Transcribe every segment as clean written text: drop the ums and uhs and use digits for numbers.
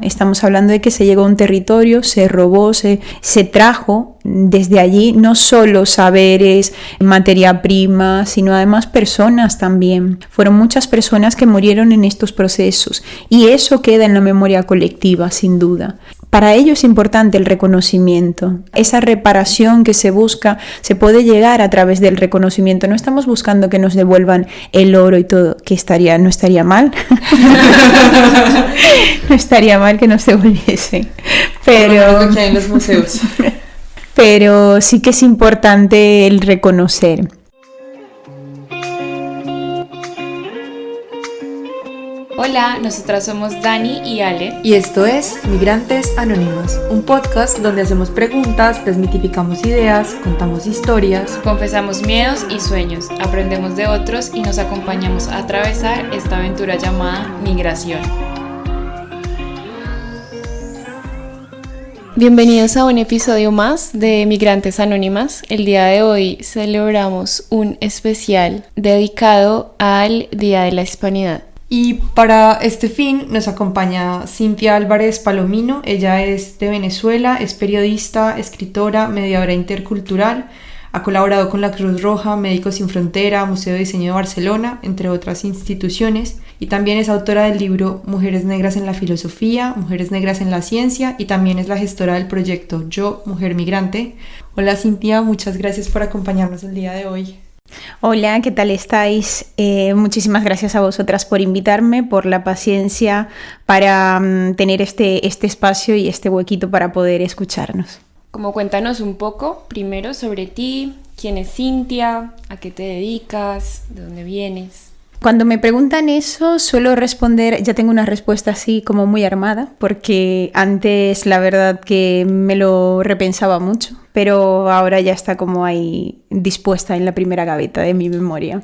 Estamos hablando de que se llegó a un territorio, se robó, se trajo desde allí no solo saberes, materia prima, sino además personas también. Fueron muchas personas que murieron en estos procesos y eso queda en la memoria colectiva, sin duda. Para ello es importante el reconocimiento. Esa reparación que se busca se puede llegar a través del reconocimiento. No estamos buscando que nos devuelvan el oro y todo, que no estaría mal. No estaría mal que nos devolviesen. Pero lo que hay en los museos. Pero sí que es importante el reconocer. Hola, nosotras somos Dani y Ale. Y esto es Migrantes Anónimas, un podcast donde hacemos preguntas, desmitificamos ideas, contamos historias, Confesamos miedos y sueños, aprendemos de otros y nos acompañamos a atravesar esta aventura llamada migración. Bienvenidos a un episodio más de Migrantes Anónimas. El día de hoy celebramos un especial dedicado al Día de la Hispanidad. Y para este fin nos acompaña Cintia Álvarez Palomino. Ella es de Venezuela, es periodista, escritora, mediadora intercultural. Ha colaborado con la Cruz Roja, Médicos Sin Frontera, Museo de Diseño de Barcelona, entre otras instituciones. Y también es autora del libro Mujeres Negras en la Filosofía, Mujeres Negras en la Ciencia, y también es la gestora del proyecto Yo, Mujer Migrante. Hola Cintia, muchas gracias por acompañarnos el día de hoy. Hola, ¿qué tal estáis? Muchísimas gracias a vosotras por invitarme, por la paciencia para tener este espacio y este huequito para poder escucharnos. Como cuéntanos un poco primero sobre ti, quién es Cintia, a qué te dedicas, de dónde vienes. Cuando me preguntan eso, suelo responder, ya tengo una respuesta así como muy armada, porque antes la verdad que me lo repensaba mucho, pero ahora ya está como ahí dispuesta en la primera gaveta de mi memoria.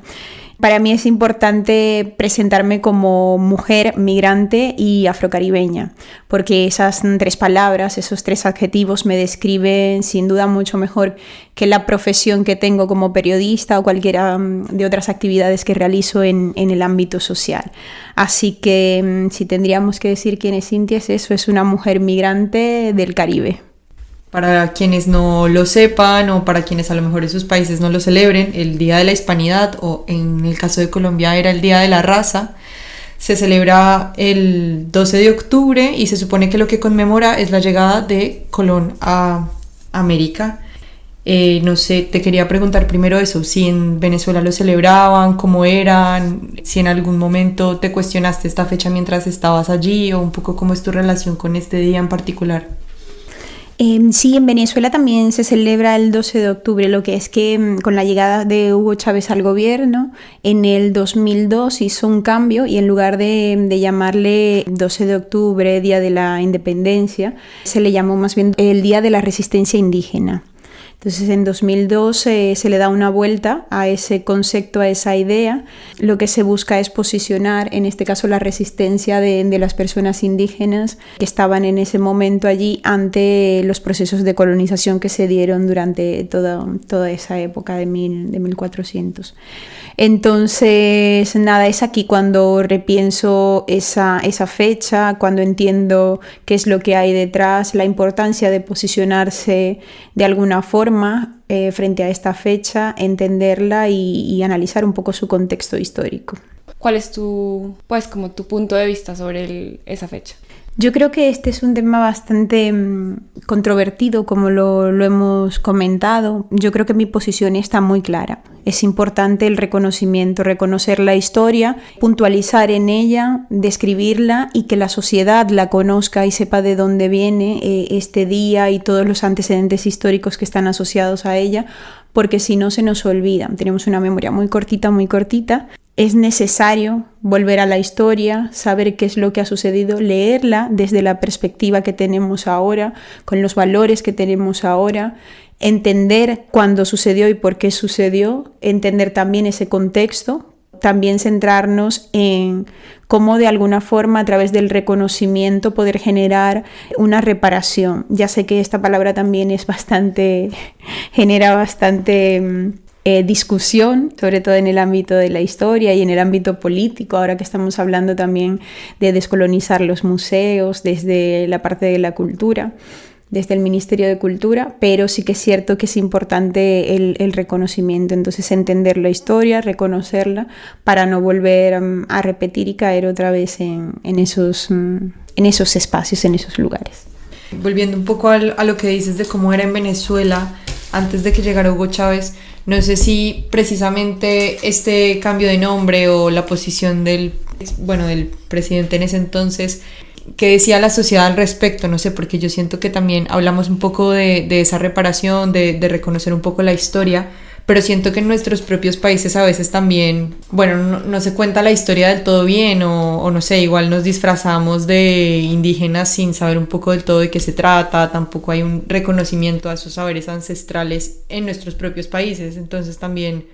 Para mí es importante presentarme como mujer migrante y afrocaribeña, porque esas tres palabras, esos tres adjetivos me describen sin duda mucho mejor que la profesión que tengo como periodista o cualquiera de otras actividades que realizo en el ámbito social. Así que si tendríamos que decir quién es Cintia, es una mujer migrante del Caribe. Para quienes no lo sepan o para quienes a lo mejor en sus países no lo celebren, el Día de la Hispanidad, o en el caso de Colombia era el Día de la Raza, se celebra el 12 de octubre y se supone que lo que conmemora es la llegada de Colón a América. No sé, te quería preguntar primero eso, si en Venezuela lo celebraban, cómo eran, si en algún momento te cuestionaste esta fecha mientras estabas allí o un poco cómo es tu relación con este día en particular. Sí, en Venezuela también se celebra el 12 de octubre, lo que es que con la llegada de Hugo Chávez al gobierno, en el 2002 hizo un cambio y en lugar de llamarle 12 de octubre, Día de la Independencia, se le llamó más bien el Día de la Resistencia Indígena. Entonces en 2002 se le da una vuelta a ese concepto, a esa idea. Lo que se busca es posicionar, en este caso, la resistencia de las personas indígenas que estaban en ese momento allí ante los procesos de colonización que se dieron durante toda esa época de 1400. Entonces, nada, es aquí cuando repienso esa fecha, cuando entiendo qué es lo que hay detrás, la importancia de posicionarse de alguna forma frente a esta fecha, entenderla y analizar un poco su contexto histórico. ¿Cuál es tu punto de vista sobre esa fecha? Yo creo que este es un tema bastante controvertido, como lo hemos comentado. Yo creo que mi posición está muy clara. Es importante el reconocimiento, reconocer la historia, puntualizar en ella, describirla y que la sociedad la conozca y sepa de dónde viene este día y todos los antecedentes históricos que están asociados a ella, porque si no se nos olvida. Tenemos una memoria muy cortita. Es necesario volver a la historia, saber qué es lo que ha sucedido, leerla desde la perspectiva que tenemos ahora, con los valores que tenemos ahora, entender cuándo sucedió y por qué sucedió, entender también ese contexto, también centrarnos en cómo de alguna forma a través del reconocimiento poder generar una reparación. Ya sé que esta palabra también es genera bastante discusión, sobre todo en el ámbito de la historia y en el ámbito político, ahora que estamos hablando también de descolonizar los museos desde la parte de la cultura, desde el Ministerio de Cultura, pero sí que es cierto que es importante el reconocimiento, entonces entender la historia, reconocerla, para no volver a repetir y caer otra vez en esos espacios, en esos lugares. Volviendo un poco a lo que dices de cómo era en Venezuela antes de que llegara Hugo Chávez, no sé si precisamente este cambio de nombre o la posición del presidente en ese entonces, ¿qué decía la sociedad al respecto? No sé, porque yo siento que también hablamos un poco de esa reparación, de reconocer un poco la historia, pero siento que en nuestros propios países a veces también, no se cuenta la historia del todo bien o no sé, igual nos disfrazamos de indígenas sin saber un poco del todo de qué se trata, tampoco hay un reconocimiento a esos saberes ancestrales en nuestros propios países, entonces también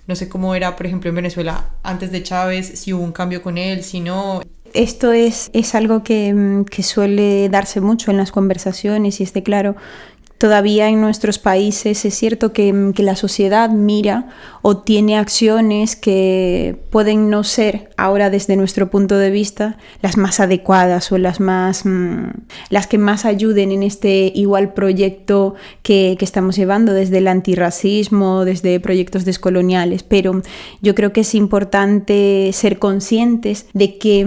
no sé cómo era, por ejemplo, en Venezuela antes de Chávez, si hubo un cambio con él, si no. Esto es algo que suele darse mucho en las conversaciones y claro, todavía en nuestros países es cierto que la sociedad mira o tiene acciones que pueden no ser ahora desde nuestro punto de vista las más adecuadas o las que más ayuden en este igual proyecto que estamos llevando desde el antirracismo, desde proyectos descoloniales, pero yo creo que es importante ser conscientes de que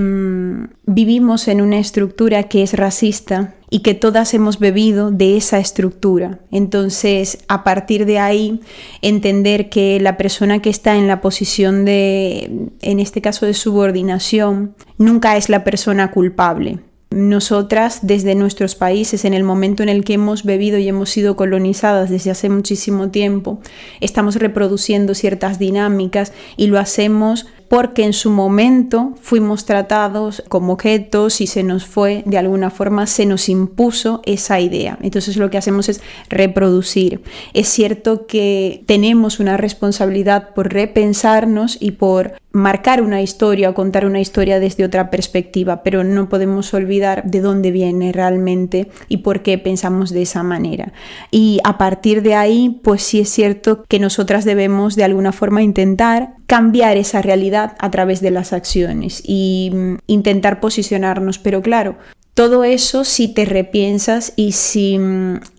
vivimos en una estructura que es racista y que todas hemos bebido de esa estructura. Entonces, a partir de ahí, entender que la persona que está en la posición en este caso de subordinación, nunca es la persona culpable. Nosotras, desde nuestros países, en el momento en el que hemos bebido y hemos sido colonizadas desde hace muchísimo tiempo, estamos reproduciendo ciertas dinámicas y lo hacemos porque en su momento fuimos tratados como objetos y se nos fue, de alguna forma, se nos impuso esa idea. Entonces lo que hacemos es reproducir. Es cierto que tenemos una responsabilidad por repensarnos y por marcar una historia o contar una historia desde otra perspectiva, pero no podemos olvidar de dónde viene realmente y por qué pensamos de esa manera. Y a partir de ahí, pues sí es cierto que nosotras debemos de alguna forma intentar cambiar esa realidad a través de las acciones y intentar posicionarnos, pero claro, todo eso si te repiensas y si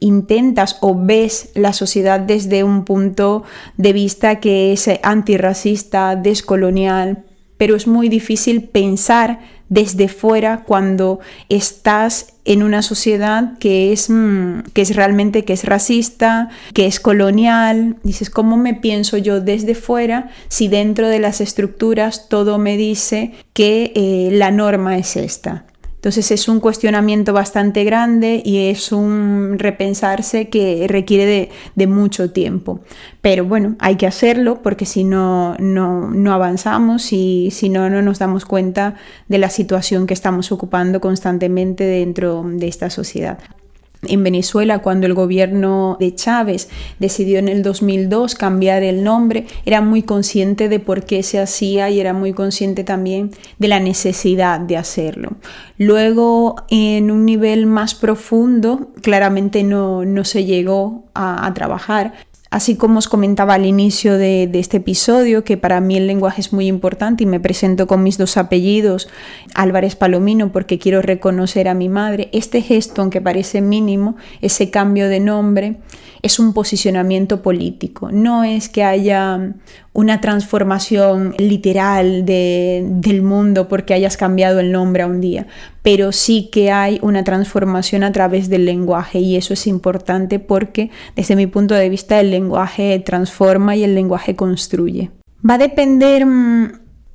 intentas o ves la sociedad desde un punto de vista que es antirracista, descolonial, pero es muy difícil pensar desde fuera cuando estás en una sociedad que es realmente que es racista, que es colonial. Dices, ¿cómo me pienso yo desde fuera si dentro de las estructuras todo me dice que la norma es esta? Entonces es un cuestionamiento bastante grande y es un repensarse que requiere de mucho tiempo. Pero bueno, hay que hacerlo porque si no avanzamos y si no nos damos cuenta de la situación que estamos ocupando constantemente dentro de esta sociedad. En Venezuela, cuando el gobierno de Chávez decidió en el 2002 cambiar el nombre, era muy consciente de por qué se hacía y era muy consciente también de la necesidad de hacerlo. Luego, en un nivel más profundo, claramente no se llegó a trabajar. Así como os comentaba al inicio de este episodio, que para mí el lenguaje es muy importante y me presento con mis dos apellidos, Álvarez Palomino, porque quiero reconocer a mi madre, este gesto, aunque parece mínimo, ese cambio de nombre, es un posicionamiento político. No es que haya una transformación literal del mundo porque hayas cambiado el nombre a un día, pero sí que hay una transformación a través del lenguaje y eso es importante porque desde mi punto de vista el lenguaje transforma y el lenguaje construye. Va a depender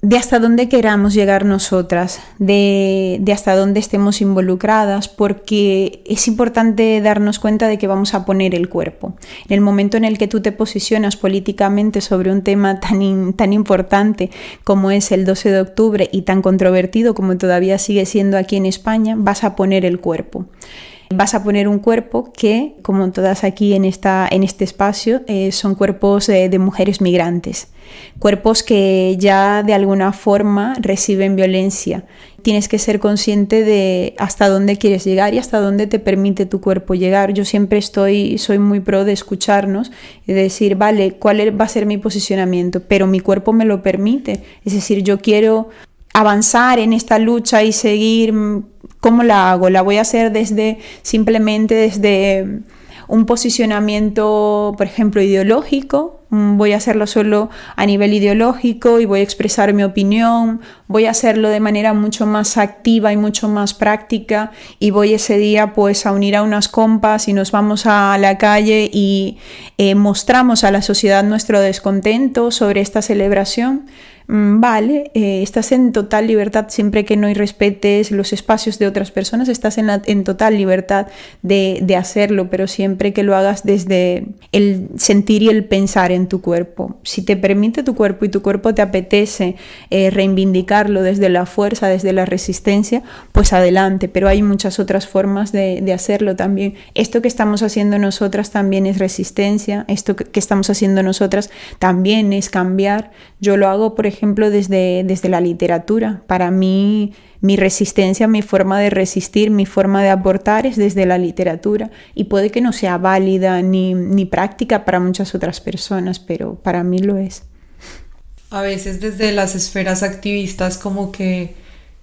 de hasta dónde queramos llegar nosotras, de hasta dónde estemos involucradas, porque es importante darnos cuenta de que vamos a poner el cuerpo. En el momento en el que tú te posicionas políticamente sobre un tema tan importante como es el 12 de octubre y tan controvertido como todavía sigue siendo aquí en España, vas a poner el cuerpo. vas a poner un cuerpo que, como todas aquí en este espacio, son cuerpos de mujeres migrantes, cuerpos que ya de alguna forma reciben violencia. Tienes que ser consciente de hasta dónde quieres llegar y hasta dónde te permite tu cuerpo llegar. Yo siempre soy muy pro de escucharnos y de decir, vale, ¿cuál va a ser mi posicionamiento? Pero mi cuerpo me lo permite. Es decir, yo quiero avanzar en esta lucha y seguir. ¿Cómo la hago? La voy a hacer simplemente desde un posicionamiento, por ejemplo, ideológico. Voy a hacerlo solo a nivel ideológico y voy a expresar mi opinión. Voy a hacerlo de manera mucho más activa y mucho más práctica, y voy ese día pues a unir a unas compas y nos vamos a la calle y mostramos a la sociedad nuestro descontento sobre esta celebración. Vale, estás en total libertad siempre que no irrespetes los espacios de otras personas, estás en total libertad de hacerlo, pero siempre que lo hagas desde el sentir y el pensar en tu cuerpo. Si te permite tu cuerpo y tu cuerpo te apetece reivindicarlo desde la fuerza, desde la resistencia, pues adelante, pero hay muchas otras formas de hacerlo también. Esto que estamos haciendo nosotras también es resistencia, esto que estamos haciendo nosotras también es cambiar. Yo lo hago, por ejemplo, desde la literatura. Para mí, mi resistencia, mi forma de resistir, mi forma de aportar es desde la literatura, y puede que no sea válida ni práctica para muchas otras personas, pero para mí lo es. A veces desde las esferas activistas como que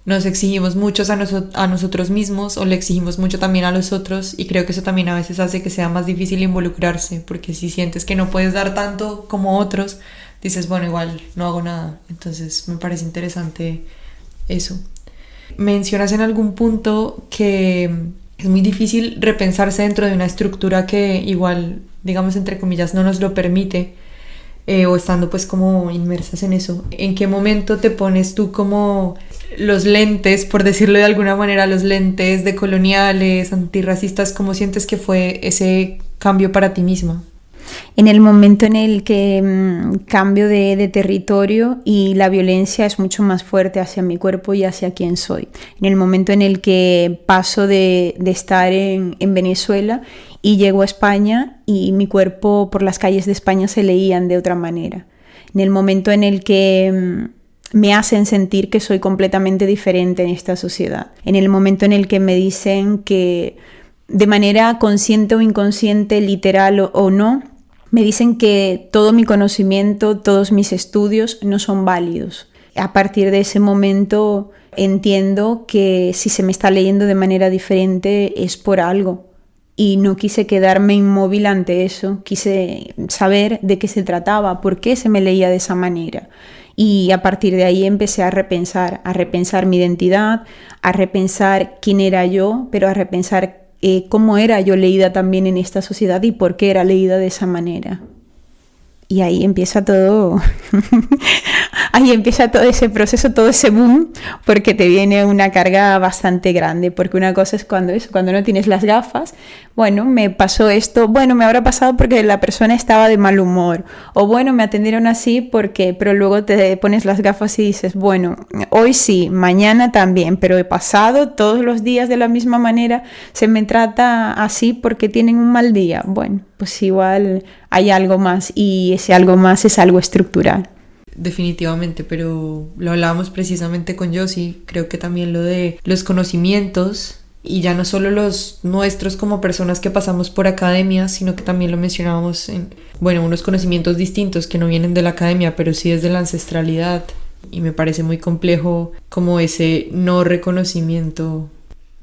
nos exigimos mucho a nosotros mismos, o le exigimos mucho también a los otros, y creo que eso también a veces hace que sea más difícil involucrarse, porque si sientes que no puedes dar tanto como otros, dices, bueno, igual no hago nada. Entonces me parece interesante eso. Mencionas en algún punto que es muy difícil repensarse dentro de una estructura que igual, digamos entre comillas, no nos lo permite, o estando pues como inmersas en eso. ¿En qué momento te pones tú como los lentes, por decirlo de alguna manera, los lentes decoloniales, antirracistas? ¿Cómo sientes que fue ese cambio para ti misma? En el momento en el que cambio de territorio y la violencia es mucho más fuerte hacia mi cuerpo y hacia quién soy. En el momento en el que paso de estar en Venezuela y llego a España, y mi cuerpo por las calles de España se leían de otra manera. En el momento en el que me hacen sentir que soy completamente diferente en esta sociedad. En el momento en el que me dicen que de manera consciente o inconsciente, literal o no, me dicen que todo mi conocimiento, todos mis estudios no son válidos. A partir de ese momento entiendo que si se me está leyendo de manera diferente es por algo. Y no quise quedarme inmóvil ante eso, quise saber de qué se trataba, por qué se me leía de esa manera. Y a partir de ahí empecé a repensar mi identidad, a repensar quién era yo, pero a repensar cómo era yo leída también en esta sociedad y por qué era leída de esa manera. Y ahí empieza todo, ahí empieza todo ese proceso, todo ese boom, porque te viene una carga bastante grande, porque una cosa es cuando no tienes las gafas, bueno, me pasó esto, bueno, me habrá pasado porque la persona estaba de mal humor, o bueno, me atendieron así pero luego te pones las gafas y dices, bueno, hoy sí, mañana también, pero he pasado todos los días de la misma manera, se me trata así porque tienen un mal día. Bueno, pues igual hay algo más, y ese algo más es algo estructural. Definitivamente, pero lo hablábamos precisamente con Josie, creo que también lo de los conocimientos, y ya no solo los nuestros como personas que pasamos por academia, sino que también lo mencionábamos en, unos conocimientos distintos que no vienen de la academia, pero sí desde la ancestralidad, y me parece muy complejo como ese no reconocimiento.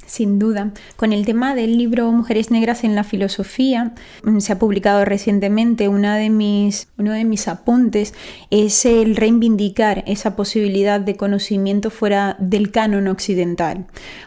Sin duda. Con el tema del libro Mujeres Negras en la Filosofía, se ha publicado recientemente uno de mis apuntes, es el reivindicar esa posibilidad de conocimiento fuera del canon occidental.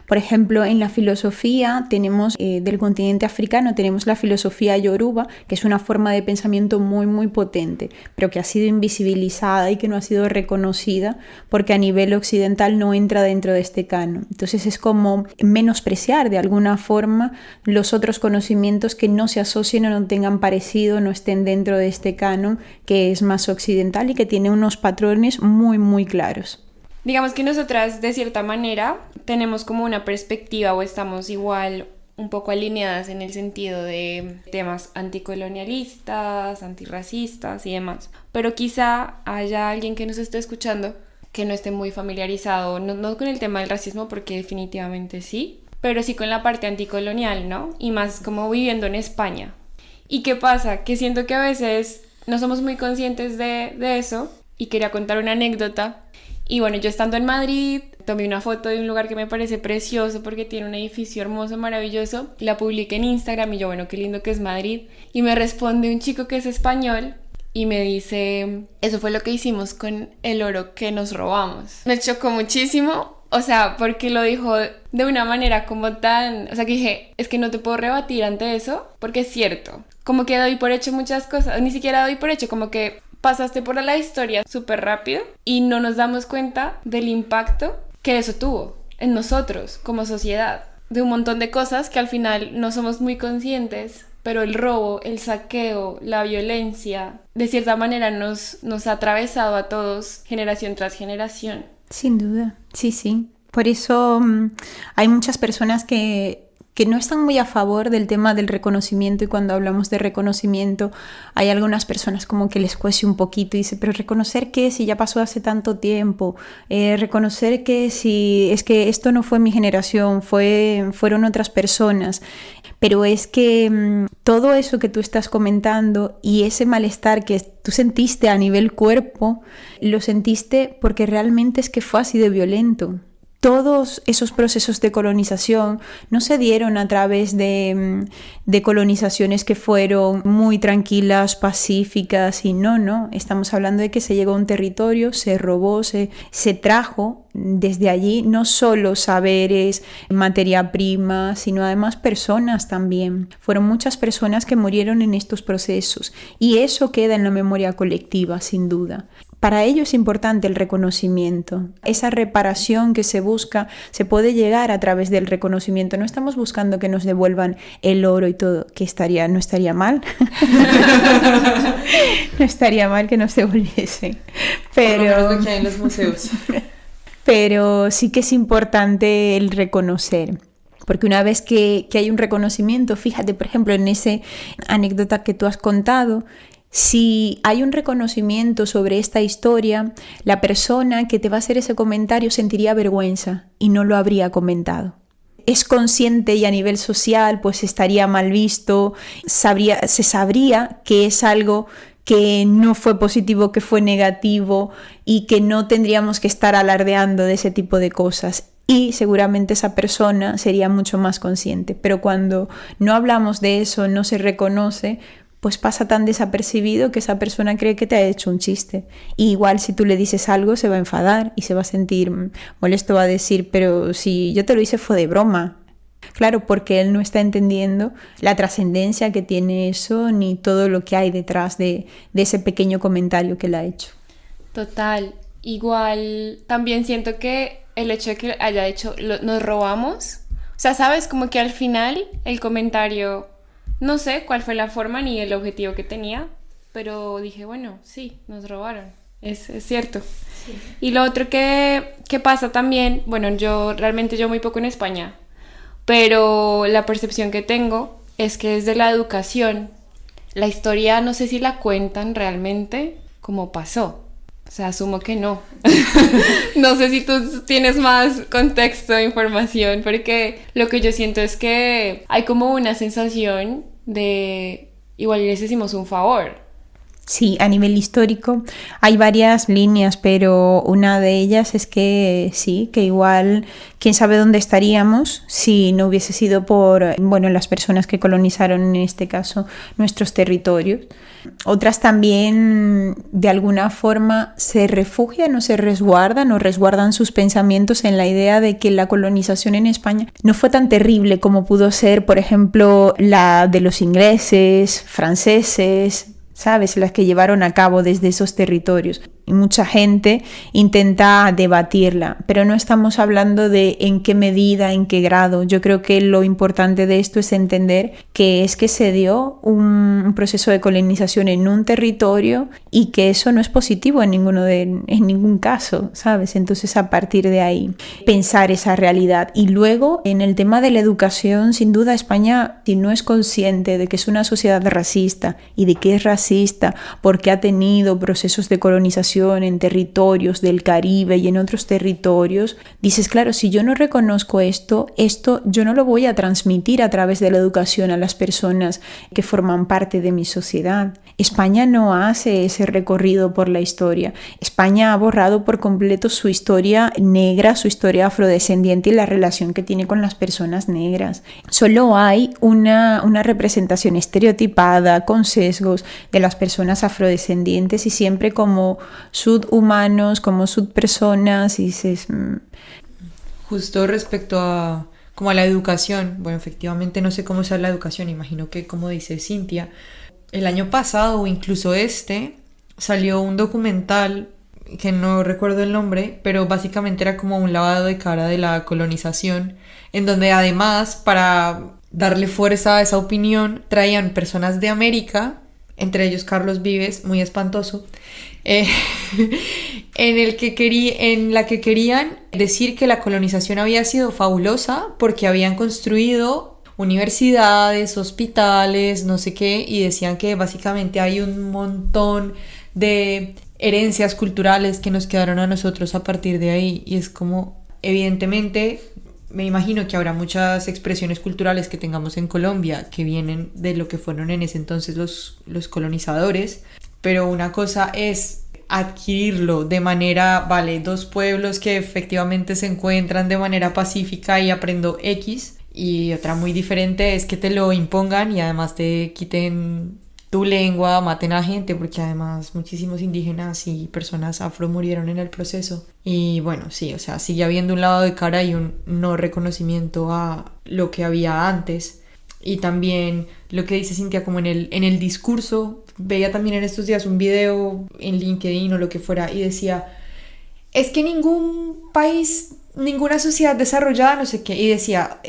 Por ejemplo, en la filosofía tenemos del continente africano, tenemos la filosofía yoruba, que es una forma de pensamiento muy, muy potente, pero que ha sido invisibilizada y que no ha sido reconocida porque a nivel occidental no entra dentro de este canon. Entonces es como menospreciar de alguna forma los otros conocimientos que no se asocien o no tengan parecido, no estén dentro de este canon que es más occidental y que tiene unos patrones muy, muy claros. Digamos que nosotras de cierta manera tenemos como una perspectiva o estamos igual un poco alineadas en el sentido de temas anticolonialistas, antirracistas y demás. Pero quizá haya alguien que nos esté escuchando que no esté muy familiarizado, no con el tema del racismo, porque definitivamente sí, pero sí con la parte anticolonial, ¿no? Y más como viviendo en España. ¿Y qué pasa? Que siento que a veces no somos muy conscientes de eso, y quería contar una anécdota. Y bueno, yo estando en Madrid, tomé una foto de un lugar que me parece precioso porque tiene un edificio hermoso, maravilloso, la publiqué en Instagram y yo, bueno, qué lindo que es Madrid. Y me responde un chico que es español y me dice, eso fue lo que hicimos con el oro que nos robamos. Me chocó muchísimo, o sea, porque lo dijo de una manera como tan... O sea, que dije, es que no te puedo rebatir ante eso, porque es cierto. Como que doy por hecho muchas cosas, ni siquiera doy por hecho, como que pasaste por la historia súper rápido y no nos damos cuenta del impacto que eso tuvo en nosotros como sociedad. De un montón de cosas que al final no somos muy conscientes, pero el robo, el saqueo, la violencia, de cierta manera nos ha atravesado a todos, generación tras generación. Sin duda, sí, sí. Por eso hay muchas personas que no están muy a favor del tema del reconocimiento, y cuando hablamos de reconocimiento hay algunas personas como que les cuece un poquito y dice, pero ¿reconocer qué si ya pasó hace tanto tiempo? ¿Reconocer qué si es que esto no fue mi generación, fueron otras personas? Pero es que todo eso que tú estás comentando y ese malestar que tú sentiste a nivel cuerpo, lo sentiste porque realmente es que fue así de violento. Todos esos procesos de colonización no se dieron a través de colonizaciones que fueron muy tranquilas, pacíficas, y no. Estamos hablando de que se llegó a un territorio, se robó, se trajo desde allí no solo saberes, materia prima, sino además personas también. Fueron muchas personas que murieron en estos procesos y eso queda en la memoria colectiva, sin duda. Para ello es importante el reconocimiento. Esa reparación que se busca se puede llegar a través del reconocimiento. No estamos buscando que nos devuelvan el oro y todo, que no estaría mal. No estaría mal que nos devolviesen. Pero por lo menos lo que hay en los museos. Pero sí que es importante el reconocer. Porque una vez que hay un reconocimiento, fíjate, por ejemplo, en esa anécdota que tú has contado, si hay un reconocimiento sobre esta historia, la persona que te va a hacer ese comentario sentiría vergüenza y no lo habría comentado. Es consciente y a nivel social pues estaría mal visto, se sabría que es algo que no fue positivo, que fue negativo y que no tendríamos que estar alardeando de ese tipo de cosas. Y seguramente esa persona sería mucho más consciente. Pero cuando no hablamos de eso, no se reconoce, pues pasa tan desapercibido que esa persona cree que te ha hecho un chiste. Y igual si tú le dices algo se va a enfadar y se va a sentir molesto, va a decir, pero si yo te lo hice fue de broma. Claro, porque él no está entendiendo la trascendencia que tiene eso ni todo lo que hay detrás de ese pequeño comentario que le ha hecho. Total. Igual también siento que el hecho de que haya dicho nos robamos, o sea, sabes, como que al final el comentario, no sé cuál fue la forma ni el objetivo que tenía, pero dije, bueno, sí, nos robaron, es cierto. Sí. Y lo otro que pasa también, bueno, yo muy poco en España, pero la percepción que tengo es que desde la educación, la historia no sé si la cuentan realmente como pasó. O sea, asumo que no. No sé si tú tienes más contexto, información, porque lo que yo siento es que hay como una sensación de igual les hicimos un favor. Sí, a nivel histórico hay varias líneas, pero una de ellas es que sí, que igual quién sabe dónde estaríamos si no hubiese sido por, bueno, las personas que colonizaron en este caso nuestros territorios. Otras también de alguna forma se refugian o se resguardan o resguardan sus pensamientos en la idea de que la colonización en España no fue tan terrible como pudo ser, por ejemplo, la de los ingleses, franceses, ¿sabes? Las que llevaron a cabo desde esos territorios. y mucha gente intenta debatirla, pero no estamos hablando de en qué medida, en qué grado. Yo creo que lo importante de esto es entender que es que se dio un proceso de colonización en un territorio y que eso no es positivo en ningún caso, ¿sabes? Entonces, a partir de ahí, pensar esa realidad. Y luego, en el tema de la educación, sin duda España, si no es consciente de que es una sociedad racista y de que es racista porque ha tenido procesos de colonización en territorios del Caribe y en otros territorios, dices, claro, si yo no reconozco esto yo no lo voy a transmitir a través de la educación a las personas que forman parte de mi sociedad. España no hace ese recorrido por la historia. España ha borrado por completo su historia negra, su historia afrodescendiente y la relación que tiene con las personas negras. Solo hay una representación estereotipada, con sesgos de las personas afrodescendientes y siempre como subhumanos, como subpersonas, y dices... Justo respecto a como a la educación, bueno, efectivamente no sé cómo sea la educación, imagino que como dice Cintia, el año pasado o incluso salió un documental que no recuerdo el nombre, pero básicamente era como un lavado de cara de la colonización, en donde además para darle fuerza a esa opinión traían personas de América, entre ellos Carlos Vives, muy espantoso, en la que querían decir que la colonización había sido fabulosa porque habían construido universidades, hospitales, no sé qué, y decían que básicamente hay un montón de herencias culturales que nos quedaron a nosotros a partir de ahí, y es como, evidentemente, me imagino que habrá muchas expresiones culturales que tengamos en Colombia que vienen de lo que fueron en ese entonces los colonizadores, pero una cosa es adquirirlo de manera, vale, dos pueblos que efectivamente se encuentran de manera pacífica y aprendo X, y otra muy diferente es que te lo impongan y además te quiten tu lengua, maten a gente, porque además muchísimos indígenas y personas afro murieron en el proceso. Y bueno, sí, o sea, sigue habiendo un lado de cara y un no reconocimiento a lo que había antes. Y también lo que dice Cintia, como en el discurso, veía también en estos días un video en LinkedIn o lo que fuera, y decía, es que ningún país, ninguna sociedad desarrollada, no sé qué, y decía,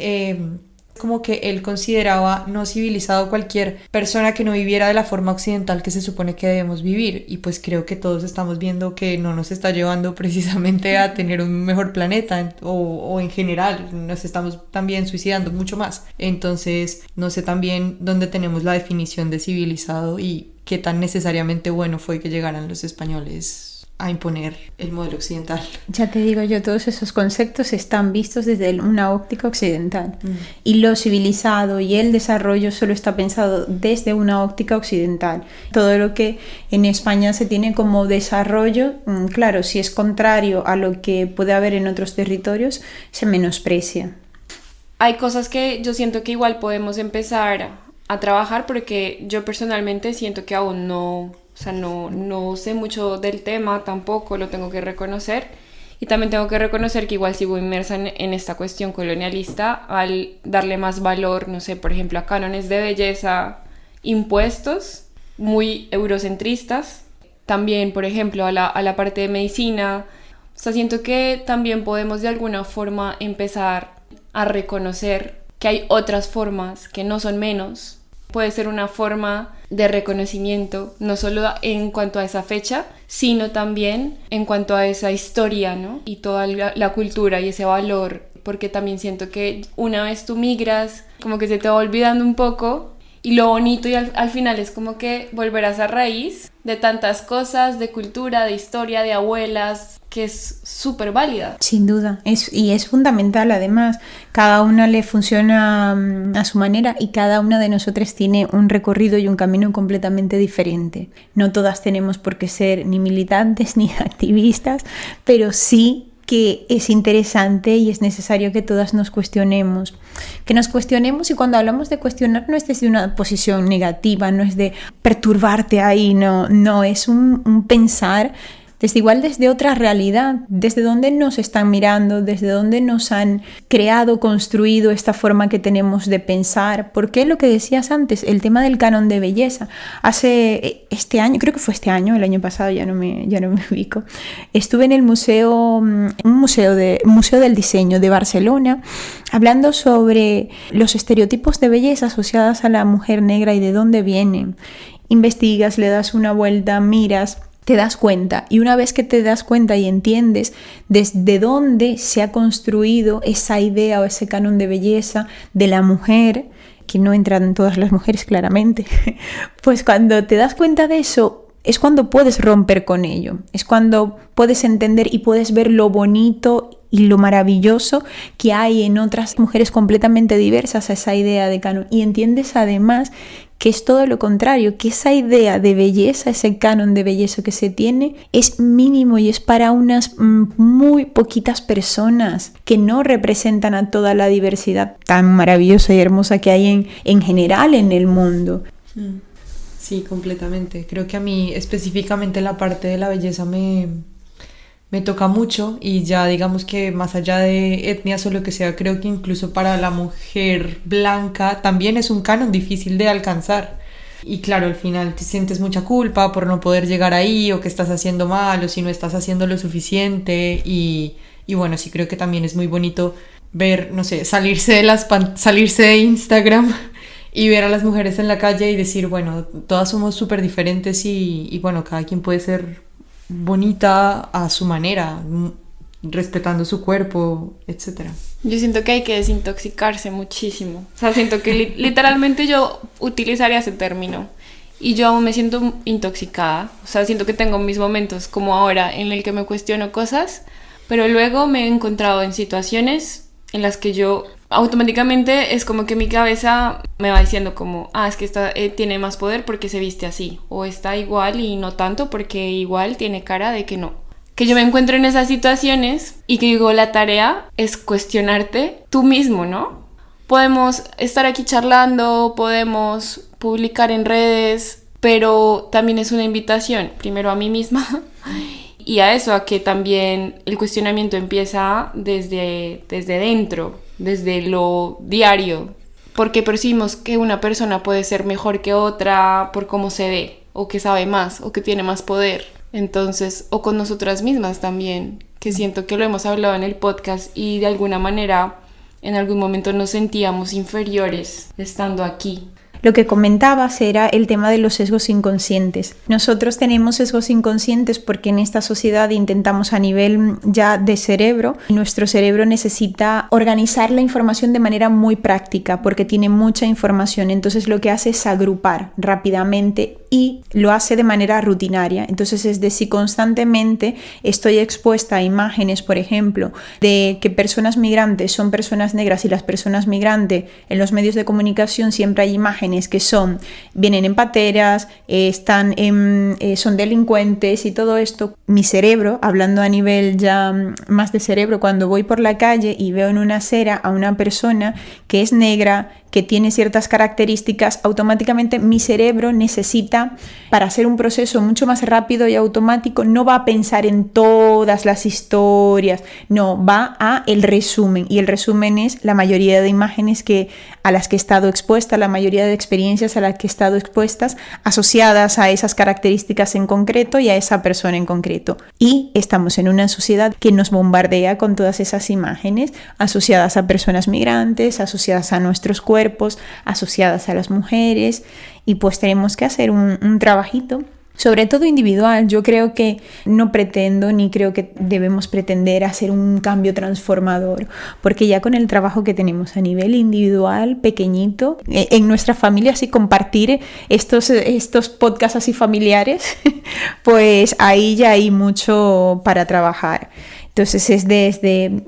como que él consideraba no civilizado cualquier persona que no viviera de la forma occidental que se supone que debemos vivir, y pues creo que todos estamos viendo que no nos está llevando precisamente a tener un mejor planeta, o en general nos estamos también suicidando mucho más. Entonces no sé también dónde tenemos la definición de civilizado y qué tan necesariamente bueno fue que llegaran los españoles a imponer el modelo occidental. Ya te digo yo, todos esos conceptos están vistos desde una óptica occidental. Y lo civilizado y el desarrollo solo está pensado desde una óptica occidental. Todo lo que en España se tiene como desarrollo, claro, si es contrario a lo que puede haber en otros territorios, se menosprecia. Hay cosas que yo siento que igual podemos empezar a trabajar, porque yo personalmente siento que aún no sé mucho del tema, tampoco lo tengo que reconocer, y también tengo que reconocer que igual sigo inmersa en esta cuestión colonialista al darle más valor, no sé, por ejemplo, a cánones de belleza impuestos, muy eurocentristas, también, por ejemplo, a la parte de medicina. O sea, siento que también podemos de alguna forma empezar a reconocer que hay otras formas que no son menos. Puede ser una forma de reconocimiento, no solo en cuanto a esa fecha, sino también en cuanto a esa historia, ¿no? Y toda la cultura y ese valor, porque también siento que una vez tú migras, como que se te va olvidando un poco, y lo bonito y al final es como que volverás a raíz de tantas cosas, de cultura, de historia, de abuelas, que es súper válida. Sin duda, y es fundamental además. Cada una le funciona a su manera y cada una de nosotras tiene un recorrido y un camino completamente diferente. No todas tenemos por qué ser ni militantes ni activistas, pero sí que es interesante y es necesario que todas nos cuestionemos. Que nos cuestionemos, y cuando hablamos de cuestionar no es desde una posición negativa, no es de perturbarte ahí, no es un pensar desde otra realidad, desde donde nos están mirando, desde donde nos han creado, construido esta forma que tenemos de pensar. Porque lo que decías antes, el tema del canon de belleza. Hace este año, creo que fue este año, el año pasado, ya no me ubico, estuve en el museo del diseño de Barcelona, hablando sobre los estereotipos de belleza asociados a la mujer negra y de dónde vienen. Investigas, le das una vuelta, miras, te das cuenta, y una vez que te das cuenta y entiendes desde dónde se ha construido esa idea o ese canon de belleza de la mujer, que no entran todas las mujeres claramente, pues cuando te das cuenta de eso es cuando puedes romper con ello, es cuando puedes entender y puedes ver lo bonito y lo maravilloso que hay en otras mujeres completamente diversas a esa idea de canon, y entiendes además que es todo lo contrario, que esa idea de belleza, ese canon de belleza que se tiene es mínimo y es para unas muy poquitas personas que no representan a toda la diversidad tan maravillosa y hermosa que hay en general en el mundo. Sí, completamente. Creo que a mí específicamente la parte de la belleza me toca mucho, y ya digamos que más allá de etnias o lo que sea, creo que incluso para la mujer blanca también es un canon difícil de alcanzar. Y claro, al final te sientes mucha culpa por no poder llegar ahí, o que estás haciendo mal, o si no estás haciendo lo suficiente. Y bueno, sí creo que también es muy bonito ver, no sé, salirse de Instagram y ver a las mujeres en la calle y decir, bueno, todas somos súper diferentes y bueno, cada quien puede ser bonita a su manera, respetando su cuerpo, etc. Yo siento que hay que desintoxicarse muchísimo. O sea, siento que literalmente yo utilizaría ese término. Y yo aún me siento intoxicada. O sea, siento que tengo mis momentos como ahora en el que me cuestiono cosas, pero luego me he encontrado en situaciones en las que yo automáticamente es como que mi cabeza me va diciendo como, es que esta tiene más poder porque se viste así, o está igual y no tanto porque igual tiene cara de que no. Que yo me encuentro en esas situaciones y que digo, la tarea es cuestionarte tú mismo, ¿no? Podemos estar aquí charlando, podemos publicar en redes, pero también es una invitación, primero a mí misma y a eso, a que también el cuestionamiento empieza desde dentro, desde lo diario, porque percibimos que una persona puede ser mejor que otra por cómo se ve, o que sabe más, o que tiene más poder. Entonces, o con nosotras mismas también, que siento que lo hemos hablado en el podcast y de alguna manera en algún momento nos sentíamos inferiores estando aquí. Lo que comentabas era el tema de los sesgos inconscientes. Nosotros tenemos sesgos inconscientes porque en esta sociedad intentamos a nivel ya de cerebro, nuestro cerebro necesita organizar la información de manera muy práctica porque tiene mucha información, entonces lo que hace es agrupar rápidamente y lo hace de manera rutinaria. Entonces es de si constantemente estoy expuesta a imágenes, por ejemplo, de que personas migrantes son personas negras y las personas migrantes en los medios de comunicación siempre hay imágenes que vienen en pateras, son delincuentes y todo esto. Mi cerebro, hablando a nivel ya más de cerebro, cuando voy por la calle y veo en una acera a una persona que es negra, que tiene ciertas características, automáticamente mi cerebro necesita, para hacer un proceso mucho más rápido y automático, no va a pensar en todas las historias, no, va a el resumen, y el resumen es la mayoría de imágenes a las que he estado expuesta, la mayoría de experiencias a las que he estado expuestas, asociadas a esas características en concreto y a esa persona en concreto. Y estamos en una sociedad que nos bombardea con todas esas imágenes asociadas a personas migrantes, asociadas a nuestros cuerpos, asociadas a las mujeres, y pues tenemos que hacer un trabajito, sobre todo individual. Yo creo que no pretendo ni creo que debemos pretender hacer un cambio transformador, porque ya con el trabajo que tenemos a nivel individual, pequeñito, en nuestra familia, así compartir estos podcasts así familiares, pues ahí ya hay mucho para trabajar. Entonces es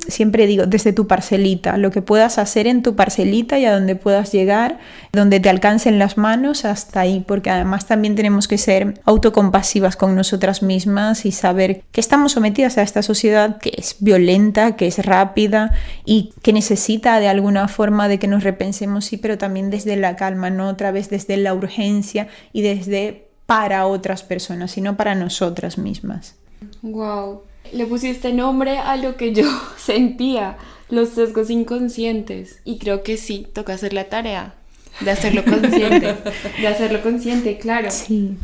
siempre digo, desde tu parcelita, lo que puedas hacer en tu parcelita y a donde puedas llegar, donde te alcancen las manos, hasta ahí, porque además también tenemos que ser autocompasivas con nosotras mismas y saber que estamos sometidas a esta sociedad que es violenta, que es rápida y que necesita de alguna forma de que nos repensemos, sí, pero también desde la calma, no otra vez desde la urgencia y desde para otras personas, sino para nosotras mismas. Wow. Le pusiste nombre a lo que yo sentía, los sesgos inconscientes. Y creo que sí, toca hacer la tarea de hacerlo consciente. De hacerlo consciente, claro. Sí.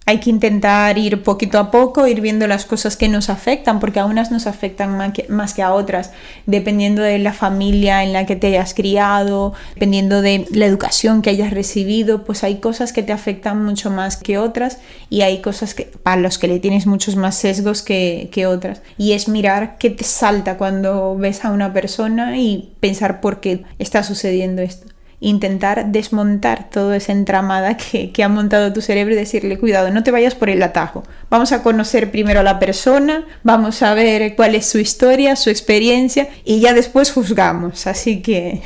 Hay que intentar ir poquito a poco, ir viendo las cosas que nos afectan, porque a unas nos afectan más que a otras, dependiendo de la familia en la que te hayas criado, dependiendo de la educación que hayas recibido, pues hay cosas que te afectan mucho más que otras y hay cosas para los que le tienes muchos más sesgos que otras. Y es mirar qué te salta cuando ves a una persona y pensar por qué está sucediendo esto. Intentar desmontar toda esa entramada que ha montado tu cerebro y decirle, cuidado, no te vayas por el atajo. Vamos a conocer primero a la persona, vamos a ver cuál es su historia, su experiencia y ya después juzgamos. Así que...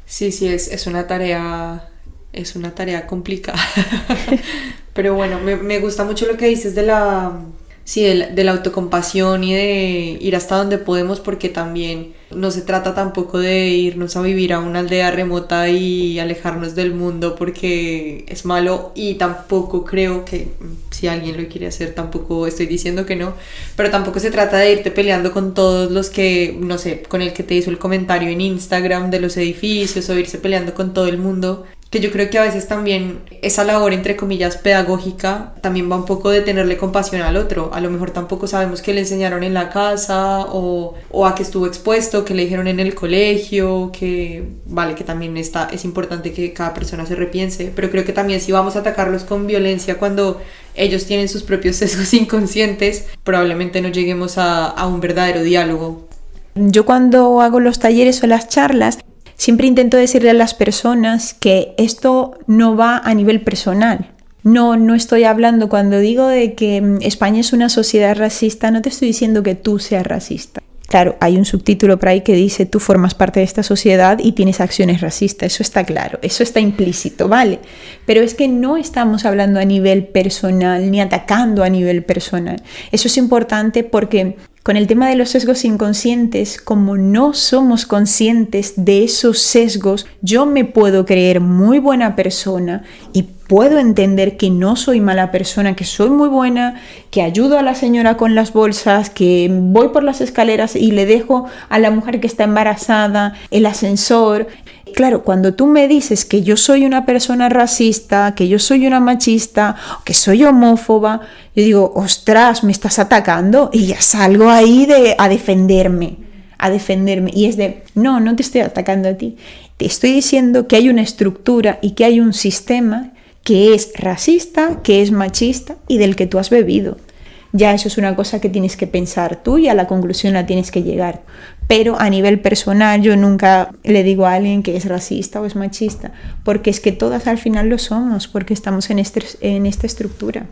Sí, es una tarea complicada. Pero bueno, me gusta mucho lo que dices de la autocompasión y de ir hasta donde podemos, porque también no se trata tampoco de irnos a vivir a una aldea remota y alejarnos del mundo porque es malo, y tampoco creo que si alguien lo quiere hacer, tampoco estoy diciendo que no, pero tampoco se trata de irte peleando con todos los que, no sé, con el que te hizo el comentario en Instagram de los edificios, o irse peleando con todo el mundo. Que yo creo que a veces también esa labor, entre comillas, pedagógica, también va un poco de tenerle compasión al otro. A lo mejor tampoco sabemos qué le enseñaron en la casa o a qué estuvo expuesto, qué le dijeron en el colegio, que también es importante que cada persona se repiense. Pero creo que también si vamos a atacarlos con violencia cuando ellos tienen sus propios sesgos inconscientes, probablemente no lleguemos a un verdadero diálogo. Yo cuando hago los talleres o las charlas, siempre intento decirle a las personas que esto no va a nivel personal. No estoy hablando, cuando digo de que España es una sociedad racista, no te estoy diciendo que tú seas racista. Claro, hay un subtítulo por ahí que dice tú formas parte de esta sociedad y tienes acciones racistas, eso está claro, eso está implícito, ¿vale? Pero es que no estamos hablando a nivel personal ni atacando a nivel personal. Eso es importante porque con el tema de los sesgos inconscientes, como no somos conscientes de esos sesgos, yo me puedo creer muy buena persona y puedo entender que no soy mala persona, que soy muy buena, que ayudo a la señora con las bolsas, que voy por las escaleras y le dejo a la mujer que está embarazada el ascensor. Claro, cuando tú me dices que yo soy una persona racista, que yo soy una machista, que soy homófoba, yo digo, ostras, me estás atacando, y ya salgo ahí a defenderme. Y es de, no te estoy atacando a ti. Te estoy diciendo que hay una estructura y que hay un sistema que es racista, que es machista y del que tú has bebido. Ya eso es una cosa que tienes que pensar tú y a la conclusión la tienes que llegar. Pero a nivel personal yo nunca le digo a alguien que es racista o es machista, porque es que todas al final lo somos, porque estamos en esta estructura.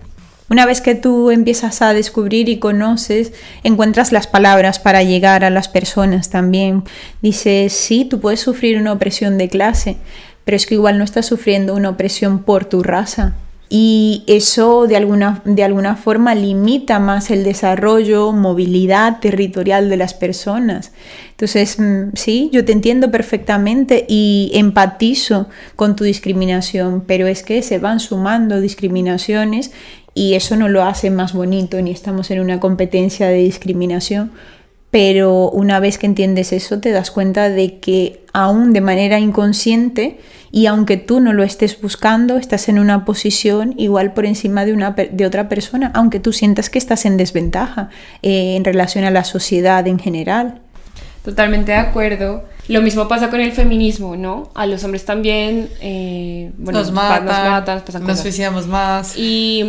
Una vez que tú empiezas a descubrir y conoces, encuentras las palabras para llegar a las personas también. Dices, sí, tú puedes sufrir una opresión de clase, pero es que igual no estás sufriendo una opresión por tu raza. Y eso de alguna forma limita más el desarrollo, movilidad territorial de las personas. Entonces, sí, yo te entiendo perfectamente y empatizo con tu discriminación, pero es que se van sumando discriminaciones y eso no lo hace más bonito, ni estamos en una competencia de discriminación. Pero una vez que entiendes eso, te das cuenta de que aún de manera inconsciente, y aunque tú no lo estés buscando, estás en una posición igual por encima de otra persona, aunque tú sientas que estás en desventaja en relación a la sociedad en general. Totalmente de acuerdo. Lo mismo pasa con el feminismo, ¿no? A los hombres también nos matan, nos suicidamos más. Y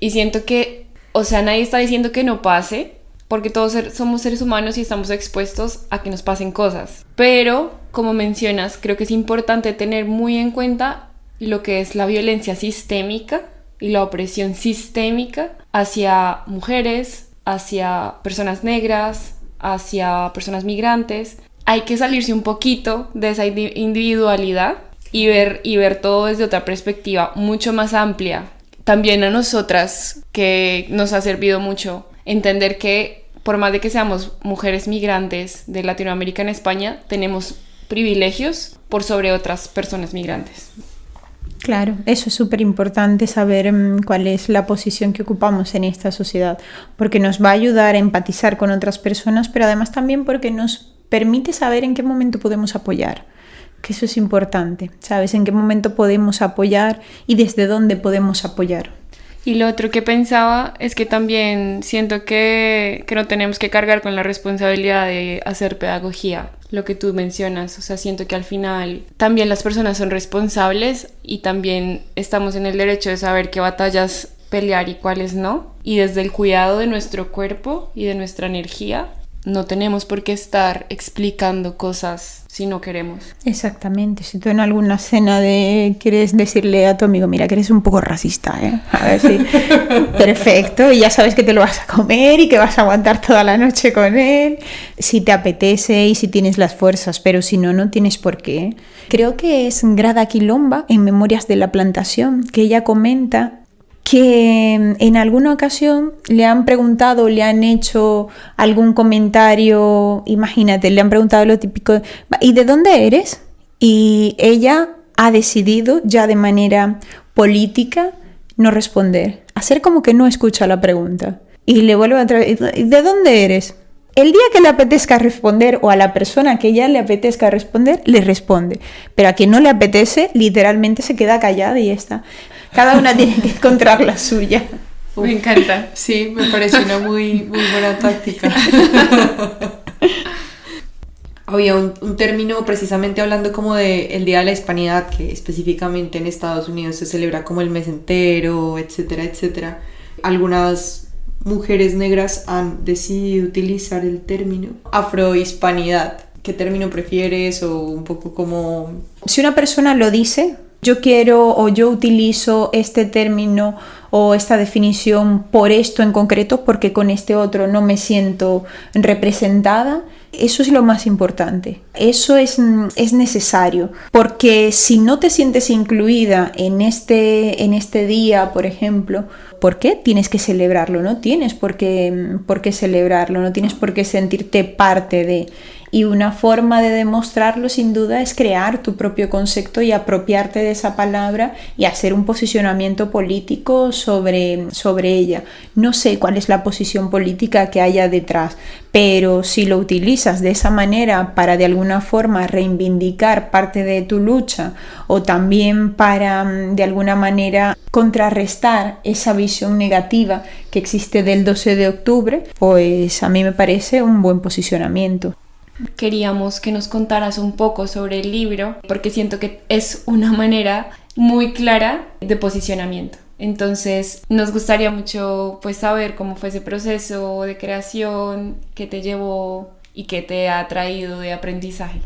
siento que, o sea, nadie está diciendo que no pase, porque todos somos seres humanos y estamos expuestos a que nos pasen cosas. Pero, como mencionas, creo que es importante tener muy en cuenta lo que es la violencia sistémica y la opresión sistémica hacia mujeres, hacia personas negras, hacia personas migrantes. Hay que salirse un poquito de esa individualidad y ver todo desde otra perspectiva mucho más amplia. También a nosotras, que nos ha servido mucho entender que por más de que seamos mujeres migrantes de Latinoamérica en España, tenemos privilegios por sobre otras personas migrantes. Claro, eso es súper importante saber cuál es la posición que ocupamos en esta sociedad, porque nos va a ayudar a empatizar con otras personas, pero además también porque nos permite saber en qué momento podemos apoyar, que eso es importante, ¿sabes? En qué momento podemos apoyar y desde dónde podemos apoyar. Y lo otro que pensaba es que también siento que no tenemos que cargar con la responsabilidad de hacer pedagogía, lo que tú mencionas. O sea, siento que al final también las personas son responsables y también estamos en el derecho de saber qué batallas pelear y cuáles no. Y desde el cuidado de nuestro cuerpo y de nuestra energía, no tenemos por qué estar explicando cosas si no queremos. Exactamente. Si tú en alguna cena quieres decirle a tu amigo, mira, que eres un poco racista, ¿eh? A ver si... Perfecto. Y ya sabes que te lo vas a comer y que vas a aguantar toda la noche con él. Si te apetece y si tienes las fuerzas, pero si no, no tienes por qué. Creo que es Grada Quilomba, en Memorias de la Plantación, que ella comenta que en alguna ocasión le han preguntado, le han hecho algún comentario, imagínate, le han preguntado lo típico, ¿y de dónde eres? Y ella ha decidido ya de manera política no responder, hacer como que no escucha la pregunta. Y le vuelve a traer, ¿de dónde eres? El día que le apetezca responder o a la persona que ya le apetezca responder, le responde. Pero a quien no le apetece, literalmente se queda callada y ya está. Cada una tiene que encontrar la suya. Me encanta. Sí, me parece una muy buena táctica. Había un término precisamente hablando como de el Día de la Hispanidad, que específicamente en Estados Unidos se celebra como el mes entero, etcétera, etcétera. Algunas mujeres negras han decidido utilizar el término afrohispanidad. ¿Qué término prefieres? O un poco como... Si una persona lo dice, yo quiero o yo utilizo este término o esta definición por esto en concreto, porque con este otro no me siento representada, eso es lo más importante. Eso es necesario, porque si no te sientes incluida en este día, por ejemplo, ¿por qué tienes que celebrarlo? No tienes por qué celebrarlo, no tienes por qué sentirte parte de... Y una forma de demostrarlo sin duda es crear tu propio concepto y apropiarte de esa palabra y hacer un posicionamiento político sobre ella. No sé cuál es la posición política que haya detrás, pero si lo utilizas de esa manera para de alguna forma reivindicar parte de tu lucha o también para de alguna manera contrarrestar esa visión negativa que existe del 12 de octubre, pues a mí me parece un buen posicionamiento. Queríamos que nos contaras un poco sobre el libro, porque siento que es una manera muy clara de posicionamiento. Entonces, nos gustaría mucho pues saber cómo fue ese proceso de creación, qué te llevó y qué te ha traído de aprendizaje.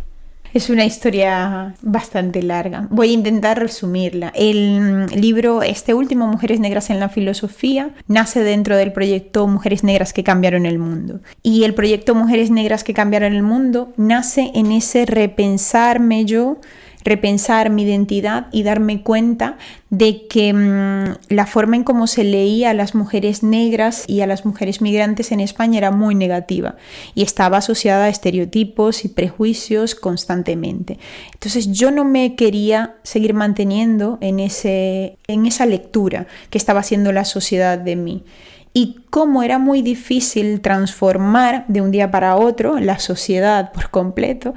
Es una historia bastante larga. Voy a intentar resumirla. El libro, este último, Mujeres Negras en la Filosofía, nace dentro del proyecto Mujeres Negras que Cambiaron el Mundo. Y el proyecto Mujeres Negras que Cambiaron el Mundo nace en ese repensarme yo, repensar mi identidad y darme cuenta de que la forma en cómo se leía a las mujeres negras y a las mujeres migrantes en España era muy negativa y estaba asociada a estereotipos y prejuicios constantemente. Entonces yo no me quería seguir manteniendo en esa lectura que estaba haciendo la sociedad de mí. Y cómo era muy difícil transformar de un día para otro la sociedad por completo,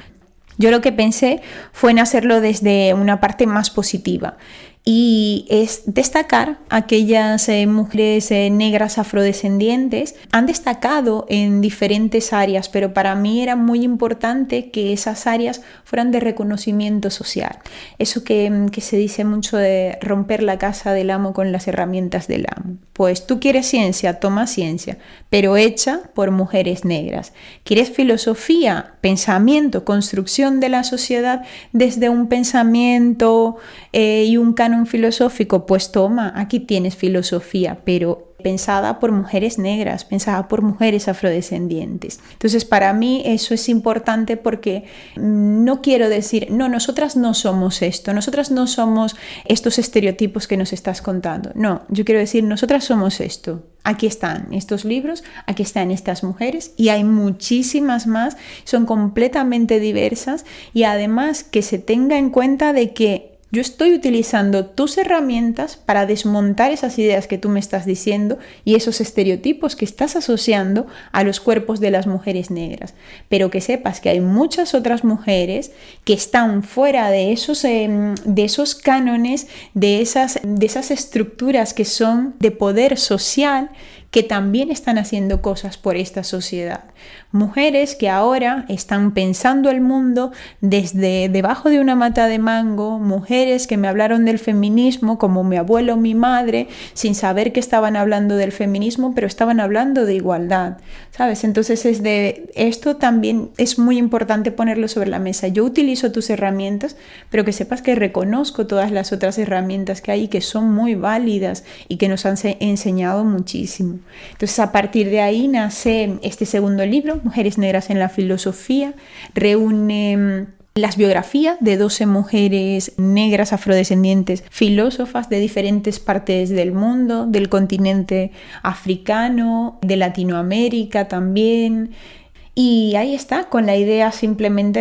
yo lo que pensé fue en hacerlo desde una parte más positiva y es destacar aquellas mujeres negras afrodescendientes. Han destacado en diferentes áreas, pero para mí era muy importante que esas áreas fueran de reconocimiento social. Eso que se dice mucho de romper la casa del amo con las herramientas del amo. Pues tú quieres ciencia, toma ciencia, pero hecha por mujeres negras. ¿Quieres filosofía, pensamiento, construcción de la sociedad desde un pensamiento y un canon filosófico? Pues toma, aquí tienes filosofía, pero pensada por mujeres negras, pensada por mujeres afrodescendientes. Entonces, para mí eso es importante porque no quiero decir, no, nosotras no somos esto, nosotras no somos estos estereotipos que nos estás contando. No, yo quiero decir, nosotras somos esto. Aquí están estos libros, aquí están estas mujeres y hay muchísimas más, son completamente diversas y además que se tenga en cuenta de que Yo estoy utilizando tus herramientas para desmontar esas ideas que tú me estás diciendo y esos estereotipos que estás asociando a los cuerpos de las mujeres negras. Pero que sepas que hay muchas otras mujeres que están fuera de esos cánones, de esas estructuras que son de poder social, que también están haciendo cosas por esta sociedad. Mujeres que ahora están pensando el mundo desde debajo de una mata de mango, mujeres que me hablaron del feminismo como mi abuelo o mi madre, sin saber que estaban hablando del feminismo, pero estaban hablando de igualdad, ¿sabes? Entonces esto también es muy importante ponerlo sobre la mesa. Yo utilizo tus herramientas, pero que sepas que reconozco todas las otras herramientas que hay y que son muy válidas y que nos han enseñado muchísimo. Entonces, a partir de ahí nace este segundo libro, Mujeres Negras en la Filosofía. Reúne las biografías de 12 mujeres negras afrodescendientes, filósofas de diferentes partes del mundo, del continente africano, de Latinoamérica también. Y ahí está, con la idea simplemente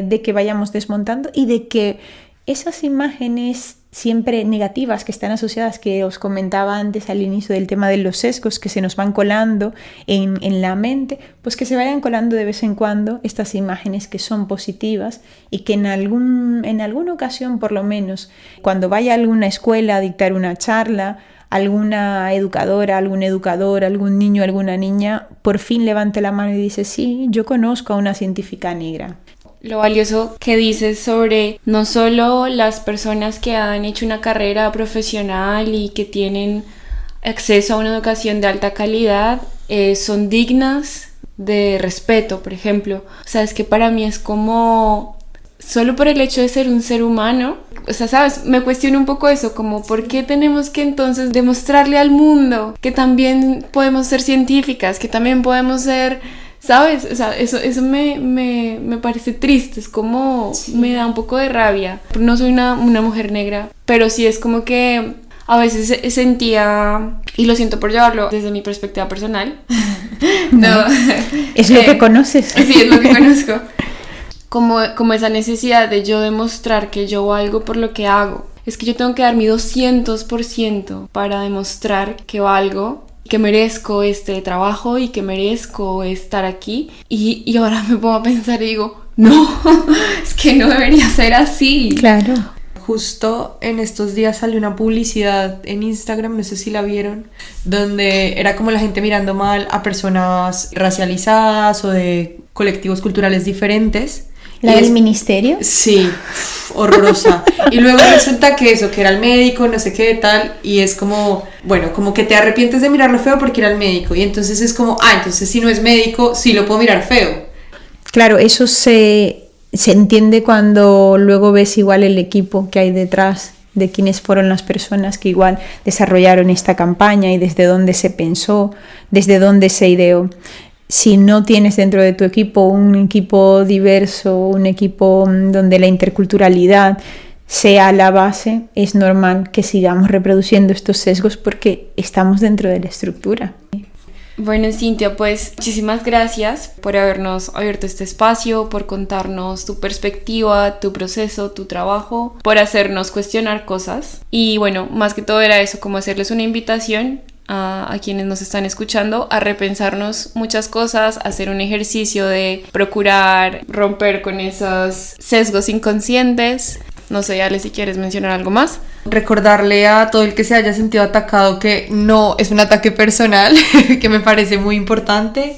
de que vayamos desmontando y de que esas imágenes siempre negativas que están asociadas, que os comentaba antes al inicio del tema de los sesgos que se nos van colando en la mente, pues que se vayan colando de vez en cuando estas imágenes que son positivas y que en alguna ocasión, por lo menos, cuando vaya a alguna escuela a dictar una charla, alguna educadora, algún educador, algún niño, alguna niña, por fin levante la mano y dice: sí, yo conozco a una científica negra. Lo valioso que dices sobre no solo las personas que han hecho una carrera profesional y que tienen acceso a una educación de alta calidad, son dignas de respeto, por ejemplo. O sea, es que para mí es como, solo por el hecho de ser un ser humano, o sea, ¿sabes? Me cuestiono un poco eso, como ¿por qué tenemos que entonces demostrarle al mundo que también podemos ser científicas, que también podemos ser... ¿Sabes? O sea, eso me parece triste, es como, sí, me da un poco de rabia. No soy una mujer negra, pero sí es como que a veces sentía, y lo siento por llevarlo desde mi perspectiva personal. No. Es lo que conoces. Sí, es lo que conozco. Como esa necesidad de yo demostrar que yo valgo por lo que hago. Es que yo tengo que dar mi 200% para demostrar que valgo, que merezco este trabajo y que merezco estar aquí, y ahora me pongo a pensar y digo, no, es que no debería ser así. Claro. Justo en estos días salió una publicidad en Instagram, no sé si la vieron, donde era como la gente mirando mal a personas racializadas o de colectivos culturales diferentes. ¿La del ministerio? Sí, horrorosa. Y luego resulta que que era el médico, no sé qué tal, y es como, bueno, como que te arrepientes de mirarlo feo porque era el médico, y entonces es como, entonces si no es médico, sí lo puedo mirar feo. Claro, eso se entiende cuando luego ves igual el equipo que hay detrás, de quiénes fueron las personas que igual desarrollaron esta campaña y desde dónde se pensó, desde dónde se ideó. Si no tienes dentro de tu equipo un equipo diverso, un equipo donde la interculturalidad sea la base, es normal que sigamos reproduciendo estos sesgos porque estamos dentro de la estructura. Bueno, Cintia, pues muchísimas gracias por habernos abierto este espacio, por contarnos tu perspectiva, tu proceso, tu trabajo, por hacernos cuestionar cosas. Y bueno, más que todo era eso, como hacerles una invitación a quienes nos están escuchando a repensarnos muchas cosas, a hacer un ejercicio de procurar romper con esos sesgos inconscientes. No sé, Ale, si quieres mencionar algo más. Recordarle a todo el que se haya sentido atacado que no es un ataque personal, que me parece muy importante,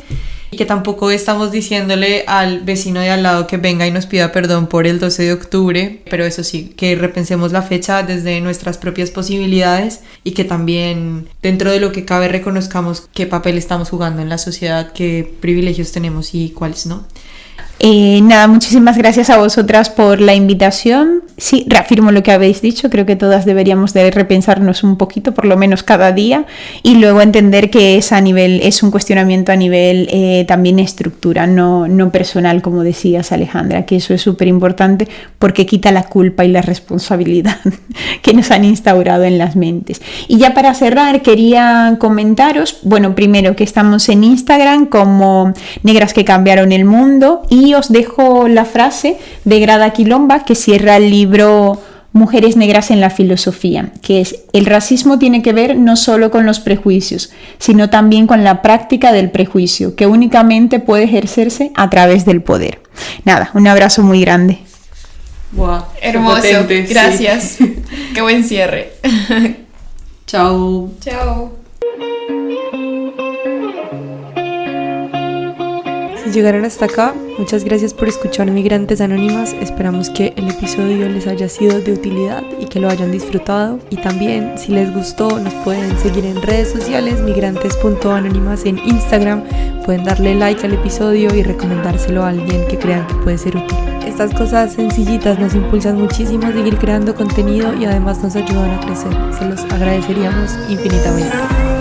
y que tampoco estamos diciéndole al vecino de al lado que venga y nos pida perdón por el 12 de octubre, pero eso sí, que repensemos la fecha desde nuestras propias posibilidades y que también dentro de lo que cabe reconozcamos qué papel estamos jugando en la sociedad, qué privilegios tenemos y cuáles no. Nada, muchísimas gracias a vosotras por la invitación. Sí, reafirmo lo que habéis dicho, creo que todas deberíamos de repensarnos un poquito, por lo menos cada día, y luego entender que es un cuestionamiento a nivel también estructura, no personal, como decías, Alejandra, que eso es súper importante porque quita la culpa y la responsabilidad que nos han instaurado en las mentes. Y ya para cerrar, quería comentaros, bueno, primero que estamos en Instagram como Negras que Cambiaron el Mundo, y os dejo la frase de Grada Quilomba que cierra el libro Mujeres negras en la filosofía, que es: el racismo tiene que ver no solo con los prejuicios, sino también con la práctica del prejuicio, que únicamente puede ejercerse a través del poder. Nada, un abrazo muy grande. Wow, Hermoso, potente, gracias. Sí. Qué buen cierre. Chao. Chao. Si llegaron hasta acá, muchas gracias por escuchar Migrantes Anónimas. Esperamos que el episodio les haya sido de utilidad y que lo hayan disfrutado. Y también, si les gustó, nos pueden seguir en redes sociales, migrantes.anónimas en Instagram. Pueden darle like al episodio y recomendárselo a alguien que crean que puede ser útil. Estas cosas sencillitas nos impulsan muchísimo a seguir creando contenido y además nos ayudan a crecer. Se los agradeceríamos infinitamente.